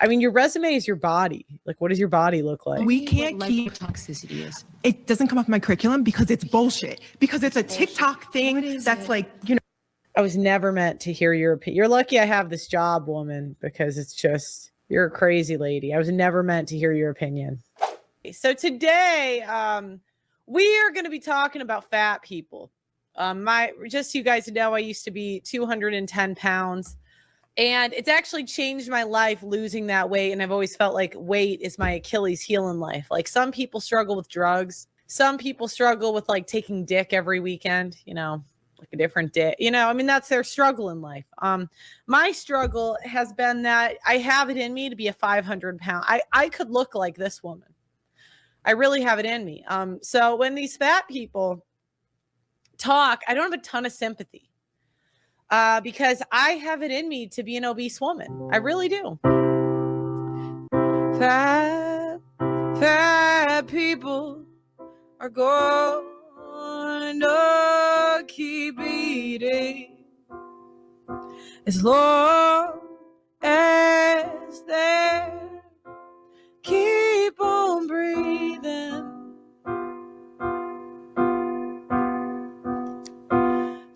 I mean, your resume is your body. Like, what does your body look like? We can't keep Lipotoxicity is. It doesn't come off my curriculum because it's bullshit. Because it's a TikTok thing that's like, you know. I was never meant to hear your opinion. You're lucky I have this job, woman, because it's just, you're a crazy lady. I was never meant to hear your opinion. So today, we are going to be talking about fat people. Just so you guys know, I used to be 210 pounds. And it's actually changed my life losing that weight. And I've always felt like weight is my Achilles heel in life. Like some people struggle with drugs. Some people struggle with like taking dick every weekend, you know, like a different dick, you know, I mean, that's their struggle in life. My struggle has been that I have it in me to be a 500-pound. I could look like this woman. I really have it in me. So when these fat people talk, I don't have a ton of sympathy. Because I have it in me to be an obese woman. I really do. Fat people are going to keep eating as long as they keep on breathing.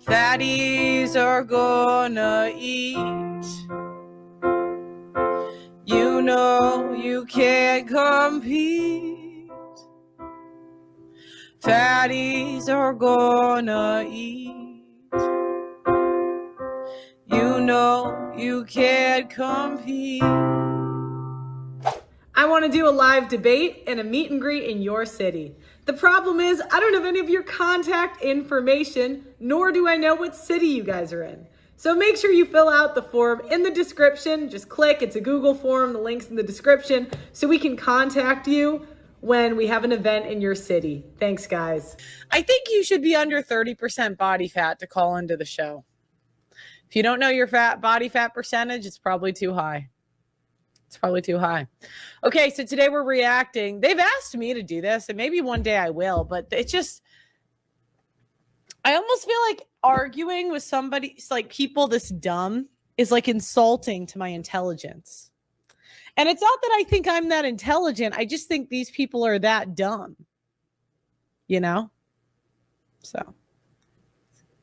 Fatties are gonna eat. You know you can't compete. Fatties are gonna eat. You know you can't compete. I want to do a live debate and a meet and greet in your city. The problem is I don't have any of your contact information, nor do I know what city you guys are in. So make sure you fill out the form in the description. Just click, it's a Google form, the link's in the description, so we can contact you when we have an event in your city. Thanks, guys. I think you should be under 30% body fat to call into the show. If you don't know your body fat percentage, it's probably too high. It's probably too high. Okay, so today we're reacting. They've asked me to do this, and maybe one day I will, but it's just, I almost feel like arguing with somebody, like people this dumb, is like insulting to my intelligence. And it's not that I think I'm that intelligent. I just think these people are that dumb, you know? So.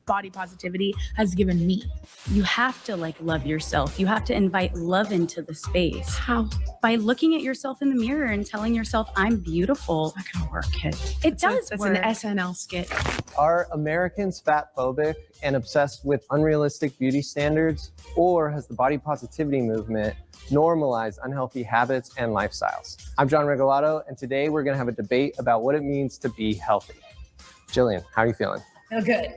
Body positivity has given me. You have to like love yourself. You have to invite love into the space. How? By looking at yourself in the mirror and telling yourself, I'm beautiful. It's not gonna work, kid. It does That's work. an SNL skit. Are Americans fat phobic and obsessed with unrealistic beauty standards? Or has the body positivity movement normalized unhealthy habits and lifestyles? I'm John Regalado, and today we're gonna have a debate about what it means to be healthy. Jillian, how are you feeling? Feel good.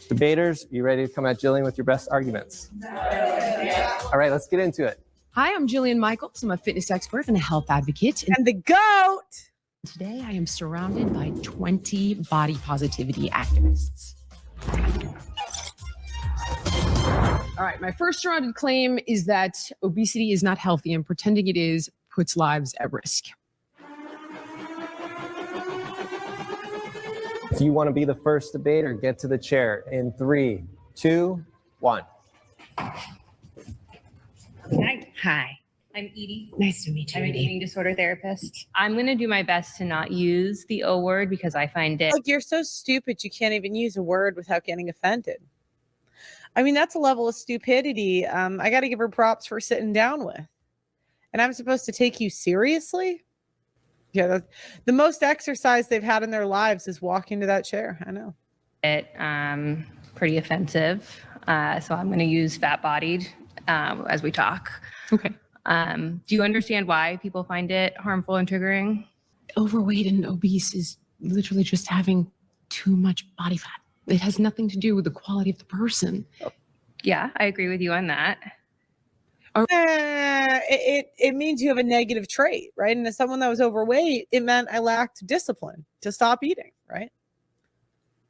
Debaters, you ready to come at Jillian with your best arguments? All right, let's get into it. Hi, I'm Jillian Michaels. I'm a fitness expert and a health advocate. And the GOAT. Today I am surrounded by 20 body positivity activists. All right, my first surrounded claim is that obesity is not healthy, and pretending it is puts lives at risk. If you want to be the first debater, get to the chair in 3, 2, 1. Hi. I'm Edie. Nice to meet you. I'm an eating disorder therapist. I'm going to do my best to not use the O word because I find it. Like, you're so stupid you can't even use a word without getting offended. I mean, that's a level of stupidity I got to give her props for sitting down with. And I'm supposed to take you seriously? Yeah, the most exercise they've had in their lives is walking to that chair. I know. It pretty offensive. So I'm going to use fat-bodied as we talk. Okay. Do you understand why people find it harmful and triggering? Overweight and obese is literally just having too much body fat. It has nothing to do with the quality of the person. Yeah, I agree with you on that. It means you have a negative trait, right? And as someone that was overweight, it meant I lacked discipline to stop eating, right?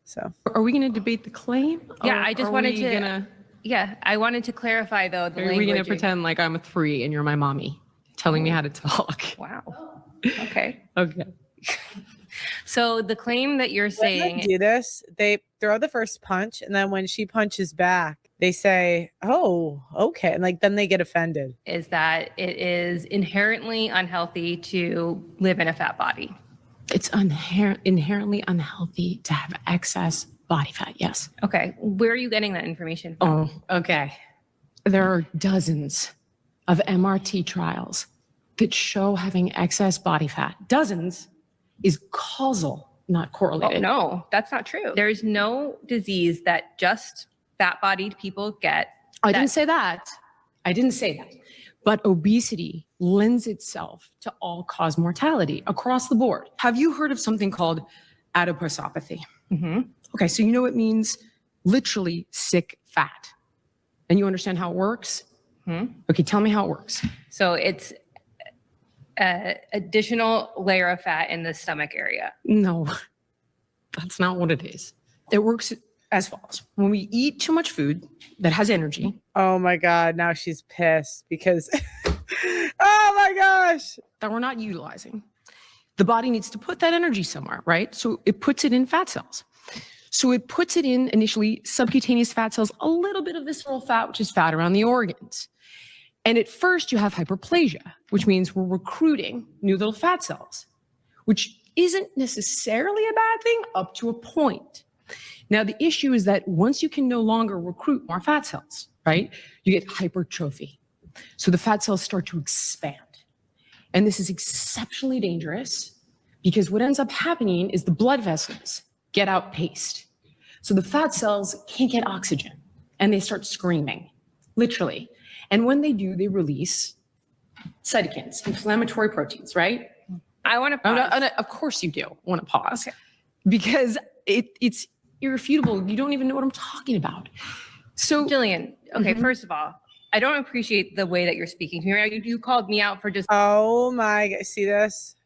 So Are we going to debate the claim? Yeah, I just wanted to. Gonna, Yeah, I wanted to clarify though. The are we going to pretend like I'm a 3 and you're my mommy, telling me how to talk? Wow. Okay. Okay. So the claim that you're saying. when they do this, they throw the first punch, and then when she punches back, they say, oh, okay. And like, then they get offended. Is that it is inherently unhealthy to live in a fat body. It's inherently unhealthy to have excess body fat. Yes. Okay. Where are you getting that information from? Oh, Okay. there are dozens of MRT trials that show having excess body fat. Dozens is causal, not Oh, correlated. no, that's not true. There's no disease that just fat-bodied people get. I didn't say that. But obesity lends itself to all-cause mortality across the board. Have you heard of something called adiposopathy? Mm-hmm. Okay, so you know it means literally sick fat. And you understand how it works? Okay, tell me how it works. So it's an additional layer of fat in the stomach area. No, that's not what it is. It works as follows. When we eat too much food that has energy, Oh my God. Now she's pissed because, oh my gosh. that we're not utilizing, the body needs to put that energy somewhere, right? So it puts it in fat cells. So it puts it in initially subcutaneous fat cells, a little bit of visceral fat, which is fat around the organs. And at first you have hyperplasia, which means we're recruiting new little fat cells, which isn't necessarily a bad thing up to a point. Now, the issue is that once you can no longer recruit more fat cells, right, you get hypertrophy. So the fat cells start to expand. And this is exceptionally dangerous because what ends up happening is the blood vessels get outpaced. So the fat cells can't get oxygen and they start screaming, literally. And when they do, they release cytokines, inflammatory proteins, right? I want to Oh, pause. no, of course you do want to pause because it's irrefutable. You don't even know what I'm talking about. So Jillian, okay, first of all, I don't appreciate the way that you're speaking to me. Right? You called me out for just Oh my God. See this?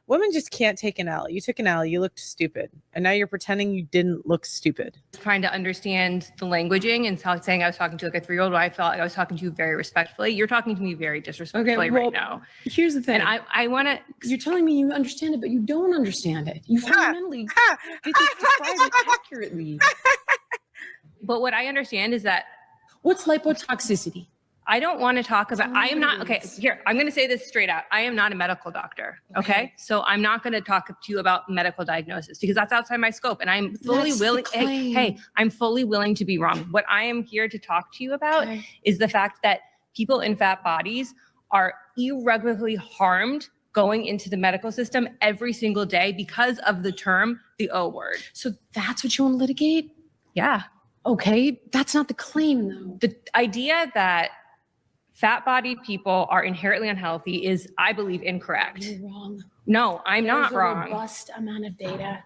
Women just can't take an L. You took an L. You looked stupid. And now you're pretending you didn't look stupid. trying to understand the languaging and saying I was talking to like a 3-year-old. I felt like I was talking to you very respectfully. You're talking to me very disrespectfully well, right now. here's the thing. And I want to, You're telling me you understand it, but you don't understand it. You fundamentally didn't describe it accurately. but what I understand is that What's lipotoxicity? I don't want to talk about, I am not, okay, Please. here, I'm going to say this straight out. I am not a medical doctor. Okay. So I'm not going to talk to you about medical diagnosis because that's outside my scope. And I'm fully That's the willing, claim. hey, I'm fully willing to be wrong. What I am here to talk to you about is the fact that people in fat bodies are irreparably harmed going into the medical system every single day because of the term, the O word. So that's what you want to litigate? Yeah. Okay, that's not the claim though. The idea that fat bodied people are inherently unhealthy is, I believe, incorrect. You're wrong. No, I'm not There's a wrong. robust amount of data.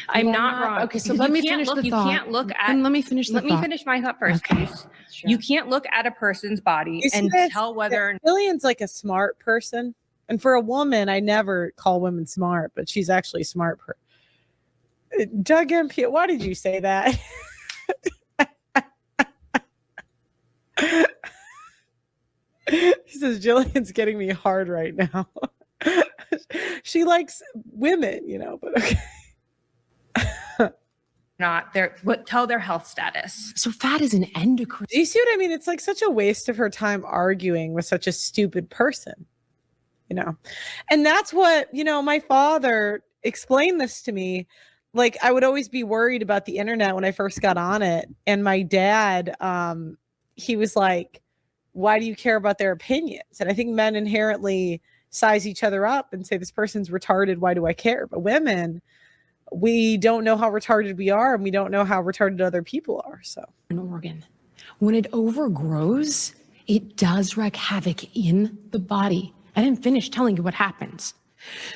I'm You're not wrong. Okay, so You let me can't finish look- the you thought. can't look at- And let me finish the Let me thought. finish my thought first, Okay. please. You can't look at a person's body You see and this? tell whether Jillian's like a smart person. And for a woman, I never call women smart, but she's actually a smart person. Doug MP, why did you say that? He says, Jillian's getting me hard right now. She likes women, you know, but okay. not tell their health status. So fat is an endocrine. Do you see what I mean? It's like such a waste of her time arguing with such a stupid person, you know? And that's what, you know, my father explained this to me. Like, I would always be worried about the internet when I first got on it. And my dad, he was like, why do you care about their opinions? And I think men inherently size each other up and say, this person's retarded. Why do I care? But women, we don't know how retarded we are, and we don't know how retarded other people are. So An organ. When it overgrows, it does wreak havoc in the body. I didn't finish telling you what happens.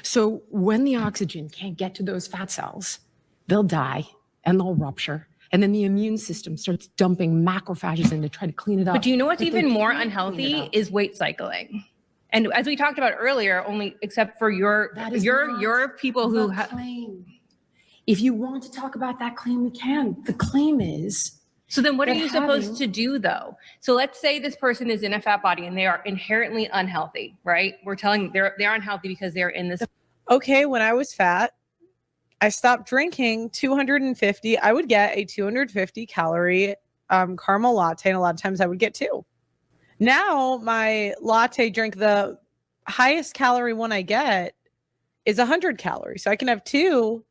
So when the oxygen can't get to those fat cells, they'll die and they'll rupture. And then the immune system starts dumping macrophages in to try to clean it up. But do you know what's But they even more can't clean it unhealthy up. is weight cycling. And as we talked about earlier, only except for your That is not your people who the have. claim. If you want to talk about that claim, we can. The claim is So then what are But you supposed having- to do though? So let's say this person is in a fat body and they are inherently unhealthy, right? We're telling they're unhealthy because they're in this. okay, when I was fat, I stopped drinking 250. I would get a 250 calorie caramel latte, and a lot of times I would get 2. Now my latte drink, the highest calorie one I get is 100 calories. So I can have 2,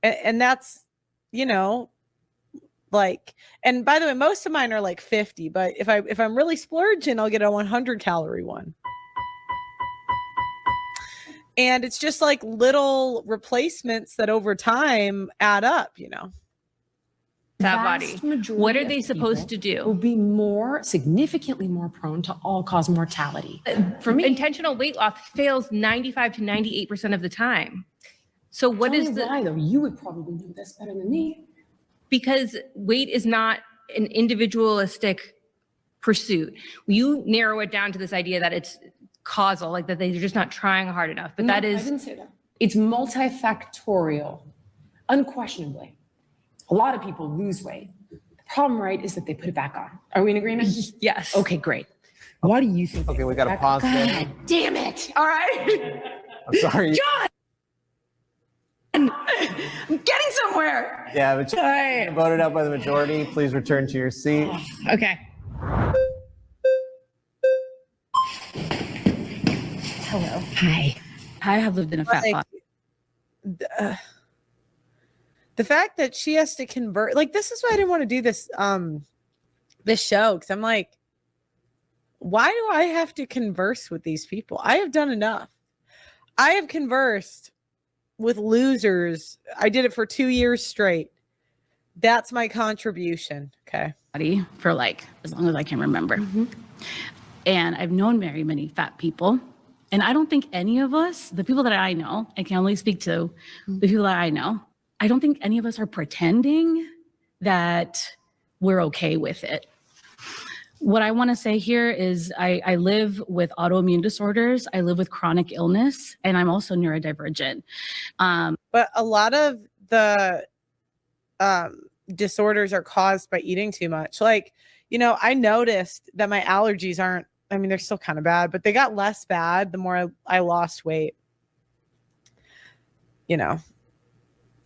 and that's, you know, like, and by the way, most of mine are like 50, but if I'm really splurging, I'll get a 100 calorie one. And it's just like little replacements that over time add up, you know. That body. What are they supposed to Will do? be significantly more prone to all-cause mortality. For me, intentional weight loss fails 95 to 98% of the time. So what Tell is me the why, though? You would probably know this better than me. because weight is not an individualistic pursuit. You narrow it down to this idea that it's causal, like that they're just not trying hard enough. But that I is didn't say that. It's multifactorial, unquestionably. A lot of people lose weight. The problem, right, is that they put it back on. Are we in agreement? yes. Okay, great. Why do you think? Okay, we got to pause there. God damn it! All right, I'm sorry. John. I'm getting somewhere. Yeah, but All right. voted out by the majority. Please return to your seat. Okay. Hello. Hi. I have lived in a fat Like, body. the fact that she has to convert, like, this is why I didn't want to do this this show, because I'm like, why do I have to converse with these people? I have done enough. I have conversed with losers. I did it for 2 years straight. That's my contribution. Okay. Body for like as long as I can remember. And I've known very many fat people. And I don't think any of us, the people that I know, I can only speak to the people that I know, I don't think any of us are pretending that we're okay with it. What I want to say here is I live with autoimmune disorders. I live with chronic illness, and I'm also neurodivergent. But a lot of the disorders are caused by eating too much. Like, you know, I noticed that my allergies aren't, I mean, they're still kind of bad, but they got less bad the more I lost weight. You know,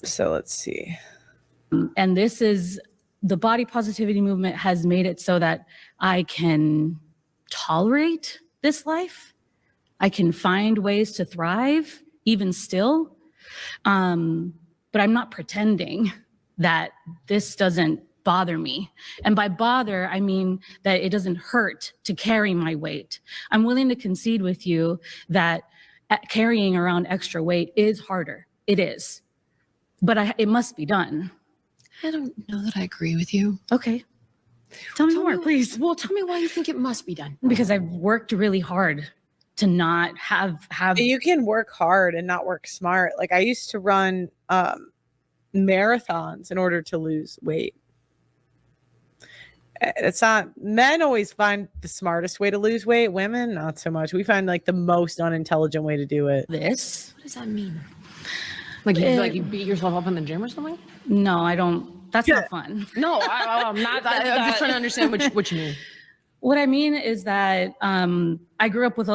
so let's see. And this is the body positivity movement has made it so that I can tolerate this life. I can find ways to thrive even still. But I'm not pretending that this doesn't bother me. And by bother, I mean that it doesn't hurt to carry my weight. I'm willing to concede with you that carrying around extra weight is harder. It is. But it must be done. I don't know that I agree with you. Okay. Tell me more, please. Well, tell me why you think it must be done. Because I've worked really hard to not have. You can work hard and not work smart. Like, I used to run marathons in order to lose weight. It's not, men always find the smartest way to lose weight. Women, not so much. We find like the most unintelligent way to do it. This. What does that mean? Like you beat yourself up in the gym or something? No, I don't. That's not fun. No, I'm not. I'm just trying to understand what you mean. What I mean is that I grew up with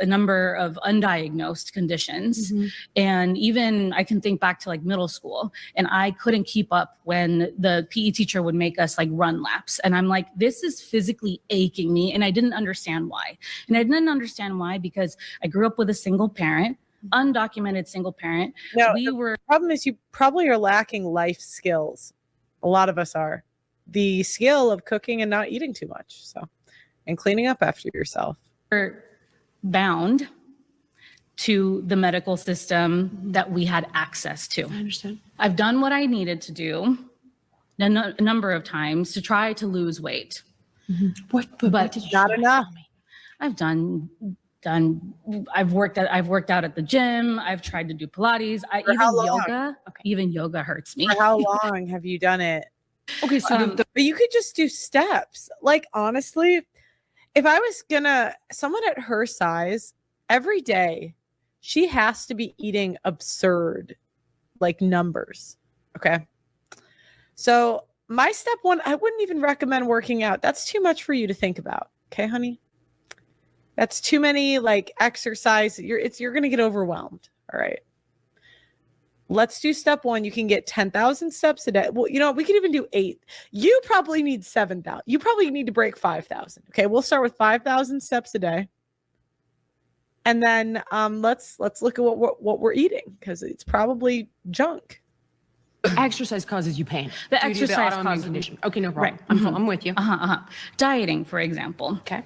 a number of undiagnosed conditions. And even I can think back to like middle school, and I couldn't keep up when the PE teacher would make us like run laps. And I'm like, this is physically aching me. And I didn't understand why. And I didn't understand why because I grew up with a single parent, undocumented single parent. No, the problem is you probably are lacking life skills. A lot of us are. The skill of cooking and not eating too much. So, and cleaning up after yourself. We're bound to the medical system that we had access to. I understand. I've done what I needed to do a number of times to try to lose weight. What did you Not enough. I've I've worked out at the gym. I've tried to do Pilates. Even yoga hurts me. For how long have you done it? Okay, so But you could just do steps. Like, honestly, if I was someone at her size, every day, she has to be eating absurd, like, numbers. Okay. So my step one, I wouldn't even recommend working out. That's too much for you to think about. Okay, honey? That's too many like exercise. You're going to get overwhelmed. All right. Let's do step 1. You can get 10,000 steps a day. Well, you know, we could even do 8. You probably need 7,000. You probably need to break 5,000. Okay, we'll start with 5,000 steps a day. And then let's look at what we're eating, because it's probably junk. Exercise causes you pain. The due to exercise autoimmune causes condition. Okay, no problem. Right. I'm with you. Dieting, for example. Okay.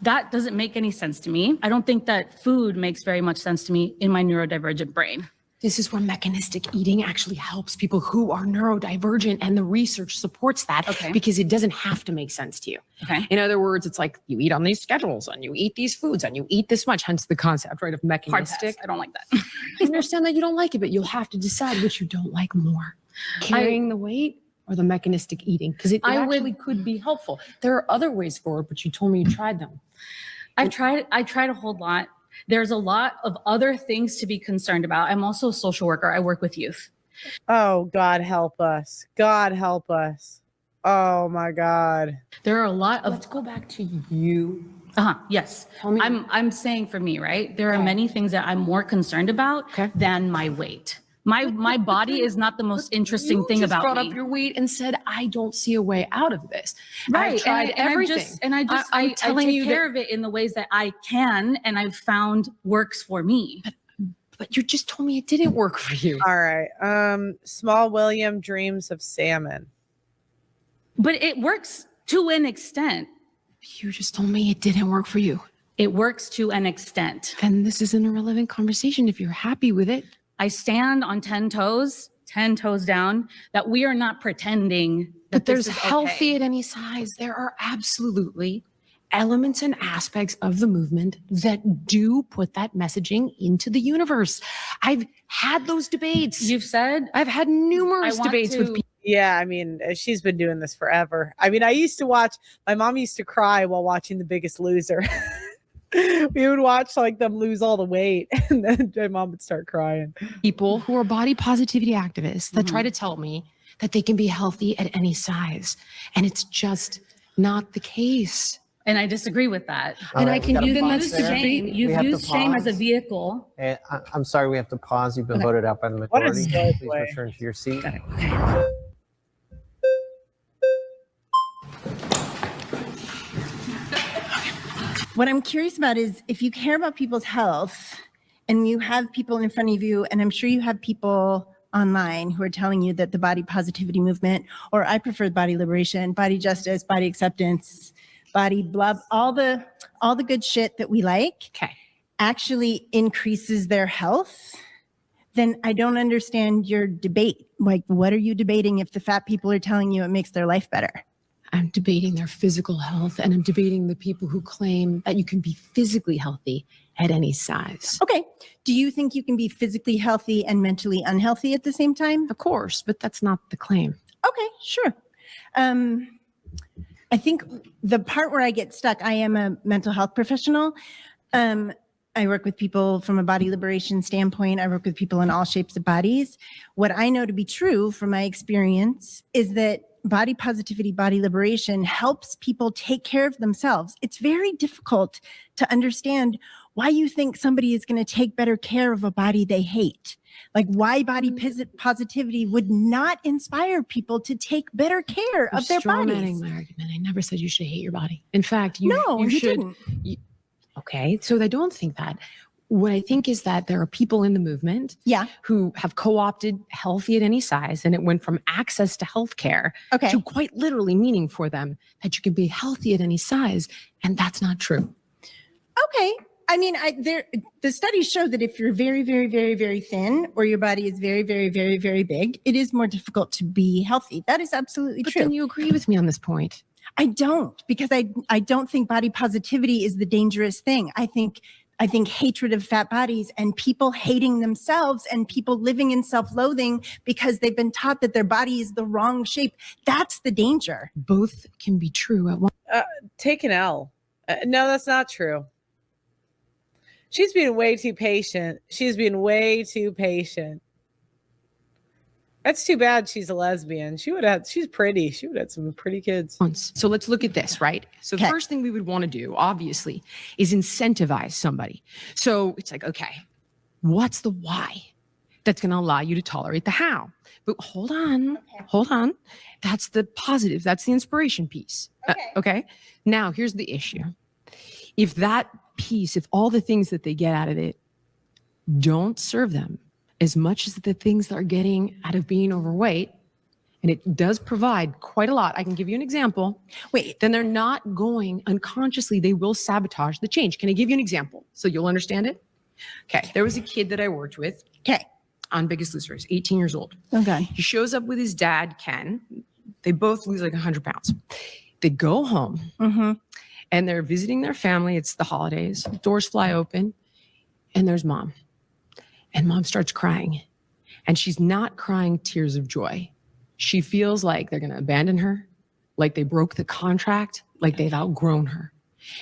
That doesn't make any sense to me. I don't think that food makes very much sense to me in my neurodivergent brain. This is where mechanistic eating actually helps people who are neurodivergent, and the research supports that because it doesn't have to make sense to you. Okay. In other words, it's like you eat on these schedules and you eat these foods and you eat this much, hence the concept, right, of Hard mechanistic. pass. I don't like that. I understand that you don't like it, but you'll have to decide which you don't like more. Carrying the weight or the mechanistic eating, because it actually could be helpful. There are other ways forward, but you told me you tried them. I tried a whole lot. There's a lot of other things to be concerned about. I'm also a social worker. I work with youth. Oh, God help us. God help us. Oh my God. There are a lot of Let's go back to you. yes. Tell me. I'm saying for me, right? There are many things that I'm more concerned about than my weight. My body is not the most interesting thing about me. You just brought up your weight and said, I don't see a way out of this. Right. I've tried everything. I take care of it in the ways that I can, and I've found works for me. But you just told me it didn't work for you. All right. Small William dreams of salmon. But it works to an extent. You just told me it didn't work for you. It works to an extent. Then this is an irrelevant conversation if you're happy with it. I stand on 10 toes down, that we are not pretending that But there's this is healthy okay. at any size. There are absolutely elements and aspects of the movement that do put that messaging into the universe. I've had those debates. You've said I've had numerous debates with people. Yeah, I mean, she's been doing this forever. I mean, my mom used to cry while watching The Biggest Loser. We would watch like them lose all the weight, and then my mom would start crying. People who are body positivity activists that try to tell me that they can be healthy at any size. And it's just not the case. and I disagree with that. All right, we gotta pause there. You've We have to used shame as a pause. vehicle. I'm sorry, we have to pause. You've been voted out by the What a majority. segue. Please return to your seat. What I'm curious about is if you care about people's health and you have people in front of you, and I'm sure you have people online who are telling you that the body positivity movement, or I prefer body liberation, body justice, body acceptance, body blah, all the good shit that we like actually increases their health, then I don't understand your debate. Like, what are you debating if the fat people are telling you it makes their life better? I'm debating their physical health, and I'm debating the people who claim that you can be physically healthy at any size. Okay. Do you think you can be physically healthy and mentally unhealthy at the same time? Of course, but that's not the claim. Okay, sure. I think the part where I get stuck, I am a mental health professional. I work with people from a body liberation standpoint. I work with people in all shapes of bodies. What I know to be true from my experience is that body positivity, body liberation helps people take care of themselves. It's very difficult to understand why you think somebody is going to take better care of a body they hate. Like why body positivity would not inspire people to take better care of their bodies. My argument. I never said you should hate your body. In fact, you should. Didn't. Okay, so I don't think that. What I think is that there are people in the movement who have co-opted healthy at any size, and it went from access to healthcare to quite literally meaning for them that you can be healthy at any size, and that's not true. Okay. I mean, the studies show that if you're very, very, very, very thin, or your body is very, very, very, very big, it is more difficult to be healthy. That is absolutely true. But then you agree with me on this point. I don't, because I don't think body positivity is the dangerous thing. I think hatred of fat bodies and people hating themselves and people living in self-loathing because they've been taught that their body is the wrong shape. That's the danger. Both can be true at once. Take an L. No, that's not true. She's being way too patient. She's being way too patient. That's too bad she's a lesbian. She's pretty. She would have had some pretty kids. So let's look at this, right? So the first thing we would want to do, obviously, is incentivize somebody. So it's like, okay, what's the why? that's going to allow you to tolerate the how. But hold on. That's the positive. That's the inspiration piece. Okay. Now, here's the issue. If that piece, if all the things that they get out of it don't serve them as much as the things that are getting out of being overweight, and it does provide quite a lot. I can give you an example. Wait. Then they're not going unconsciously, they will sabotage the change. Can I give you an example so you'll understand it? Okay. There was a kid that I worked with Okay. on Biggest Loser. He's 18 years old. Okay. He shows up with his dad, Ken. They both lose like 100 pounds. They go home and they're visiting their family. It's the holidays. Doors fly open and there's mom. And mom starts crying. And she's not crying tears of joy. She feels like they're going to abandon her, like they broke the contract, like they've outgrown her.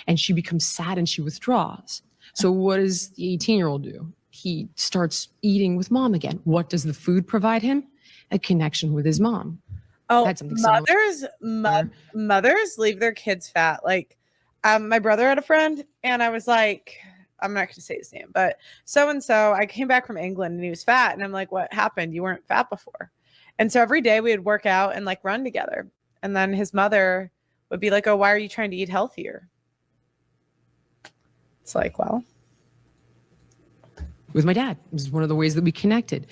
And she becomes sad and she withdraws. So what does the 18-year-old do? He starts eating with mom again. What does the food provide him? A connection with his mom. Oh, Had something similar. mothers leave their kids fat. Like, my brother had a friend, and I was like, I'm not going to say his name, but so-and-so, I came back from England, and he was fat. And I'm like, what happened? You weren't fat before. And so every day we would work out and like run together. And then his mother would be like, oh, why are you trying to eat healthier? It's like, well. With my dad. This is one of the ways that we connected.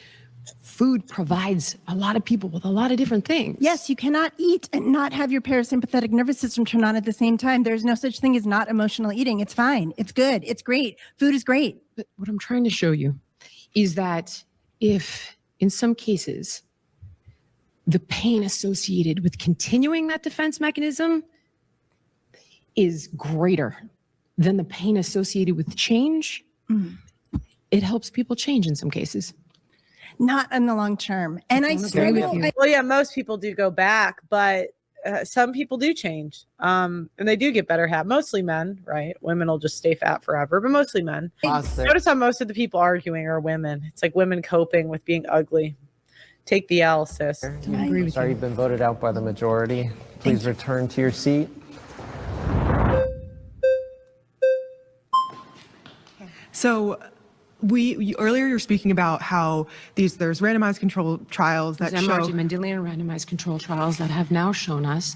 Food provides a lot of people with a lot of different things. Yes, you cannot eat and not have your parasympathetic nervous system turn on at the same time. There's no such thing as not emotional eating. It's fine. It's good. It's great. Food is great. But what I'm trying to show you is that if in some cases, the pain associated with continuing that defense mechanism is greater than the pain associated with change, it helps people change in some cases. Not in the long term. And I struggle. Well, yeah, most people do go back, but some people do change. And they do get better mostly men, right? Women will just stay fat forever, but mostly men. Notice how most of the people arguing are women. It's like women coping with being ugly. Take the L, sis. Sorry, you've been voted out by the majority. Please return to your seat. So earlier you were speaking about how there's randomized control trials that show Mendelian randomized control trials that have now shown us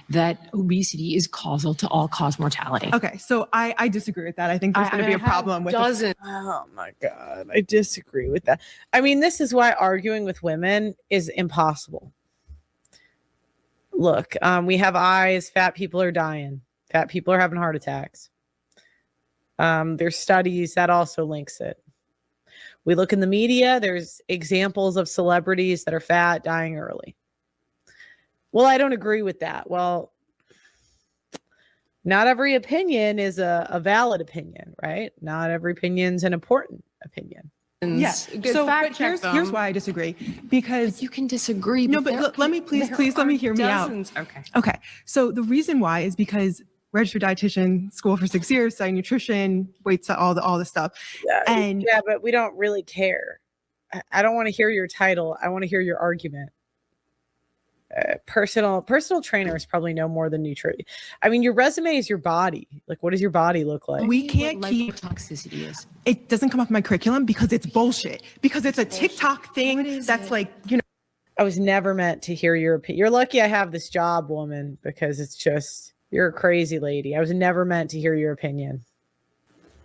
that obesity is causal to all-cause mortality. Okay, so I disagree with that. I think there's going to be a problem with this. Oh my God, I disagree with that. I mean, this is why arguing with women is impossible. Look, we have eyes. Fat people are dying. Fat people are having heart attacks. There's studies that also links it. We look in the media, there's examples of celebrities that are fat dying early. Well, I don't agree with that. Well, not every opinion is a valid opinion, right? Not every opinion's an important opinion. Yes. So but here's why I disagree. Because you can disagree. No, but let me please let me hear me out. Okay. So the reason why is because registered dietitian, school for 6 years, studying nutrition, weights, all the stuff. Yeah, but we don't really care. I don't want to hear your title. I want to hear your argument. Personal trainers probably know more than nutrition. I mean, your resume is your body. Like, what does your body look like? We can't keep toxicity is. It doesn't come up in my curriculum because it's bullshit. Because it's a TikTok thing that's like, I was never meant to hear your opinion. You're lucky I have this job, woman, because it's just, you're a crazy lady. I was never meant to hear your opinion.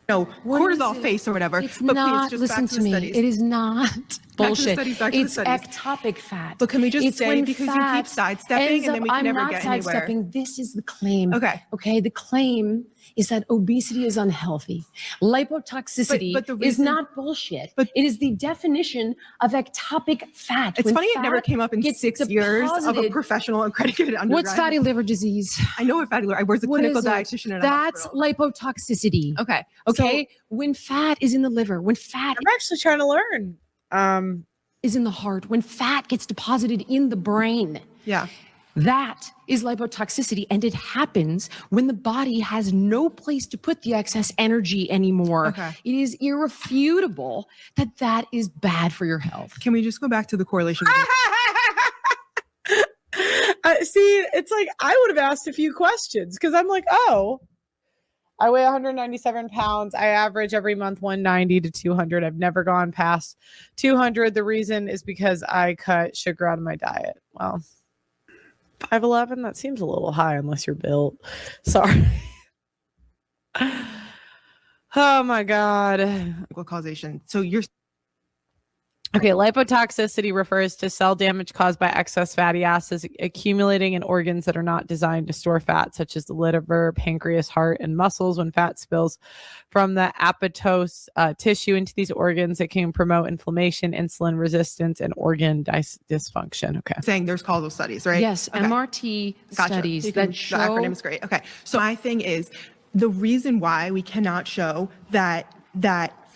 Cortisol face or whatever. It's not, please, listen to me. It is not bullshit. It's ectopic fat. But can we just say, because you keep sidestepping and then we can never get anywhere. I'm not sidestepping. This is the claim. Okay. The claim is that obesity is unhealthy. Lipotoxicity is not bullshit. But it is the definition of ectopic fat. It's funny it never came up in 6 years of a professional accredited undergrad. What's fatty liver disease? I know what fatty liver. I was a clinical dietitian in a That's lipotoxicity. Okay. When fat is in the liver, when fat I'm actually trying to learn. Is in the heart, when fat gets deposited in the brain. Yeah. That is lipotoxicity, and it happens when the body has no place to put the excess energy anymore. It is irrefutable that that is bad for your health. Can we just go back to the correlation? See, it's like I would have asked a few questions because I'm like, oh, I weigh 197 pounds. I average every month 190 to 200. I've never gone past 200. The reason is because I cut sugar out of my diet. Well, 5'11", that seems a little high unless you're built. Sorry. Oh my God. Causation. So you're Okay, lipotoxicity refers to cell damage caused by excess fatty acids accumulating in organs that are not designed to store fat, such as the liver, pancreas, heart, and muscles. When fat spills from the adipose tissue into these organs, it can promote inflammation, insulin resistance, and organ dysfunction. Okay. saying there's causal studies, right? Yes, Okay. MRT Gotcha. studies The that show. acronym is great. Okay. So my thing is the reason why we cannot show that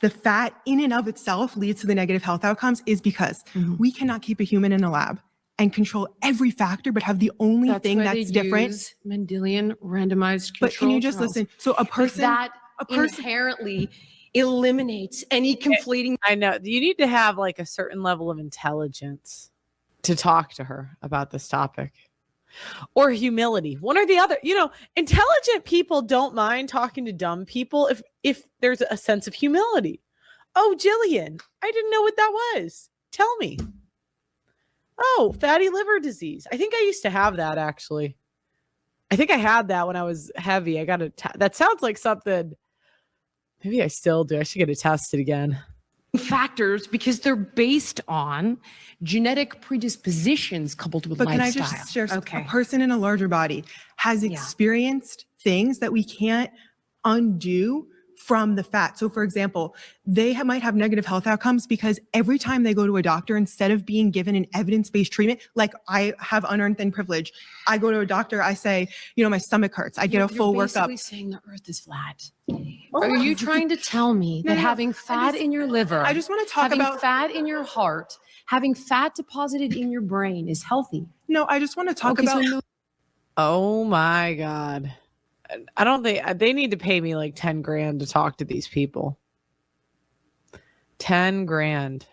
the fat in and of itself leads to the negative health outcomes is because we cannot keep a human in a lab and control every factor, but have the only thing why that's they different. use Mendelian randomized control But can you just trials. listen? So a person, That inherently eliminates any conflating. I know you need to have like a certain level of intelligence to talk to her about this topic, or humility, one or the other. You know, intelligent people don't mind talking to dumb people if there's a sense of humility. Oh, Jillian, I didn't know what that was. Tell me. Oh, fatty liver disease. I think I used to have that, actually. I think I had that when I was heavy. I got that sounds like something. Maybe I still do. I should get it tested again. Factors because they're based on genetic predispositions coupled with but lifestyle. can I just share? Okay. A person in a larger body has experienced things that we can't undo from the fat. So for example, they might have negative health outcomes because every time they go to a doctor, instead of being given an evidence-based treatment, like I have unearned thin privilege, I go to a doctor, I say, you know, my stomach hurts. I get a full You're workup. basically saying the earth is flat. Are you trying to tell me that having fat in your liver, I just want to talk having about fat in your heart, having fat deposited in your brain is healthy? No, I just want to talk Okay, about. so Oh my God. I don't think they need to pay me like 10 grand to talk to these people. 10 grand.